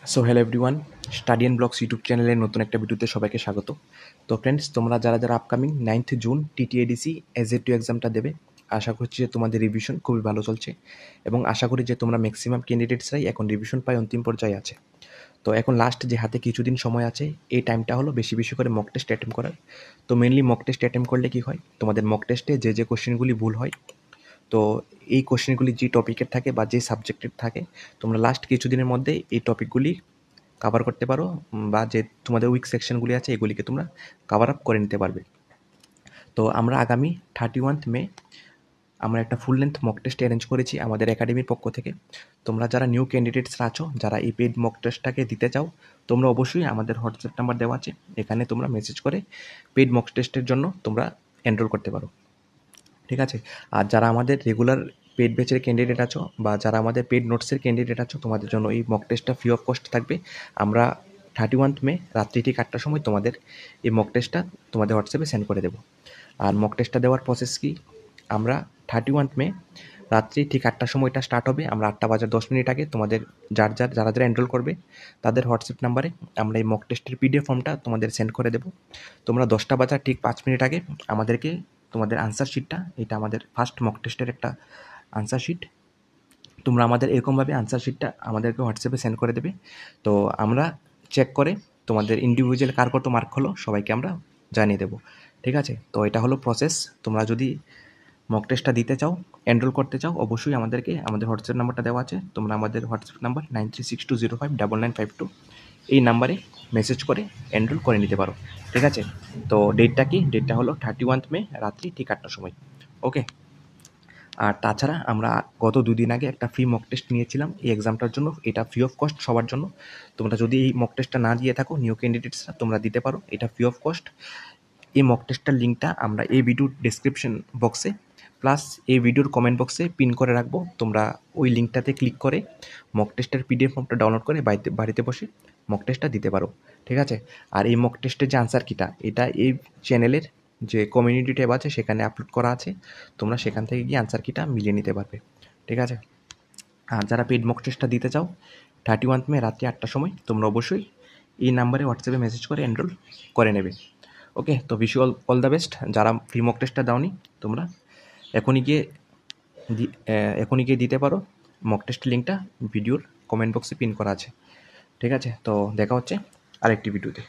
Hello everyone, study and blogs YouTube চ্যানেলের নতুন একটা ভিডিওতে সবাইকে স্বাগত। তো ফ্রেন্ডস, তোমরা যারা যারা upcoming 9th June TTADC AZ2 এক্সামটা দেবে, আশা করছি যে তোমাদের রিভিশন খুবই ভালো চলছে এবং আশা করি যে তোমরা ম্যাক্সিমাম ক্যান্ডিডেটসরাই এখন রিভিশন পায় অন্তিম পর্যায়ে আছে। তো এখন লাস্ট যে হাতে কিছুদিন সময় আছে, এই টাইমটা হলো বেশি বেশি করে মক টেস্ট অ্যাটেম্প করার। তো মেনলি মক টেস্ট অ্যাটেম্প করলে কী হয়, তোমাদের মক টেস্টে যে কোশ্চেনগুলি ভুল হয়, তো এই কোশ্চেনগুলি যে টপিকের থাকে বা যে সাবজেক্টের থাকে, তোমরা লাস্ট কিছুদিনের মধ্যে এই টপিকগুলি কভার করতে পারো বা যে তোমাদের উইক সেকশনগুলি আছে এগুলিকে তোমরা কভার আপ করে নিতে পারবে। তো আমরা আগামী 31 মে আমরা একটা full length mock test arrange করেছি আমাদের একাডেমির পক্ষ থেকে। তোমরা যারা নিউ ক্যান্ডিডেটসরা আছো, যারা এই পেইড মক টেস্টটাকে দিতে চাও, তোমরা অবশ্যই আমাদের হোয়াটসঅ্যাপ নাম্বার দেওয়া আছে, এখানে তোমরা মেসেজ করে পেইড মক টেস্টের জন্য তোমরা এনরোল করতে পারো, ঠিক আছে? আর যারা আমাদের রেগুলার পেড ব্যাচের ক্যান্ডিডেট আছো বা যারা আমাদের পেড নোটসের ক্যান্ডিডেট আছো, তোমাদের জন্য এই মক টেস্টটা ফ্রি অফ কস্ট থাকবে। আমরা 31 মে রাত্রি ঠিক 8টার সময় তোমাদের এই মক টেস্টটা তোমাদের হোয়াটসঅ্যাপে সেন্ড করে দেবো। আর মক টেস্টটা দেওয়ার প্রসেস কি, আমরা 31 মে রাত্রি ঠিক 8টার সময় এটা স্টার্ট হবে। আমরা 8টা বাজার 10 মিনিট আগে তোমাদের যারা যারা এনরোল করবে তাদের হোয়াটসঅ্যাপ নাম্বারে আমরা এই মক টেস্টের PDF ফর্মটা তোমাদের সেন্ড করে দেবো। তোমরা 10টা বাজার ঠিক 5 মিনিট আগে আমাদেরকে তোমাদের আনসার শিটটা, এটা আমাদের ফার্স্ট মক টেস্টের একটা আনসার শিট, তোমরা আমাদের এরকমভাবে আনসার শিটটা আমাদেরকে হোয়াটসঅ্যাপে সেন্ড করে দেবে। তো আমরা চেক করে তোমাদের ইন্ডিভিজুয়াল কার কত মার্ক হলো সবাইকে আমরা জানিয়ে দেবো, ঠিক আছে? তো এটা হলো প্রসেস। তোমরা যদি মক টেস্টটা দিতে চাও, এনরোল করতে চাও, অবশ্যই আমাদেরকে আমাদের হোয়াটসঅ্যাপ নাম্বারটা দেওয়া আছে, তোমরা আমাদের হোয়াটসঅ্যাপ নাম্বার 9362059952 এই নাম্বারে মেসেজ করে এনরোল করে নিতে পারো, ঠিক আছে? তো ডেটটা কি, ডেটটা হলো 31 মে রাত্রি ঠিক 8টার সময়, ওকে? আর তাছাড়া আমরা গত 2 দিন আগে একটা ফ্রি মক টেস্ট নিয়েছিলাম এই এক্সামটার জন্য, এটা ফ্রি অফ কস্ট সবার জন্য। তোমরা যদি এই মক টেস্টটা না দিয়ে থাকো, নিউ ক্যান্ডিডেটসরা তোমরা দিতে পারো, এটা ফ্রি অফ কস্ট। এই মক টেস্টটার লিঙ্কটা আমরা এই ভিডিওর ডেসক্রিপশন বক্সে প্লাস এই ভিডিওর কমেন্ট বক্সে পিন করে রাখবো। তোমরা ওই লিঙ্কটাতে ক্লিক করে মক টেস্টের PDF ফর্মটা ডাউনলোড করে বাড়িতে বসে মক টেস্টটা দিতে পারো, ঠিক আছে? আর এই মক টেস্টের যে আনসার কিটা, এটা এই চ্যানেলের যে কমিউনিটি ট্যাব আছে সেখানে আপলোড করা আছে, তোমরা সেখান থেকে গিয়ে আনসার কিটা মিলিয়ে নিতে পারবে, ঠিক আছে? আর যারা পেড মক টেস্টটা দিতে চাও 31 মে রাত্রি 8টার সময়, তোমরা অবশ্যই এই নাম্বারে হোয়াটসঅ্যাপে মেসেজ করে এনরোল করে নেবে, ওকে? তো wish you all the best. যারা ফ্রি মক টেস্টটা দাওনি, তোমরা এখনই গিয়ে দিতে পারো। মক টেস্টের লিঙ্কটা ভিডিওর কমেন্ট বক্সে পিন করা আছে, ঠিক আছে? তো দেখা হচ্ছে আরেকটি ভিডিওতে।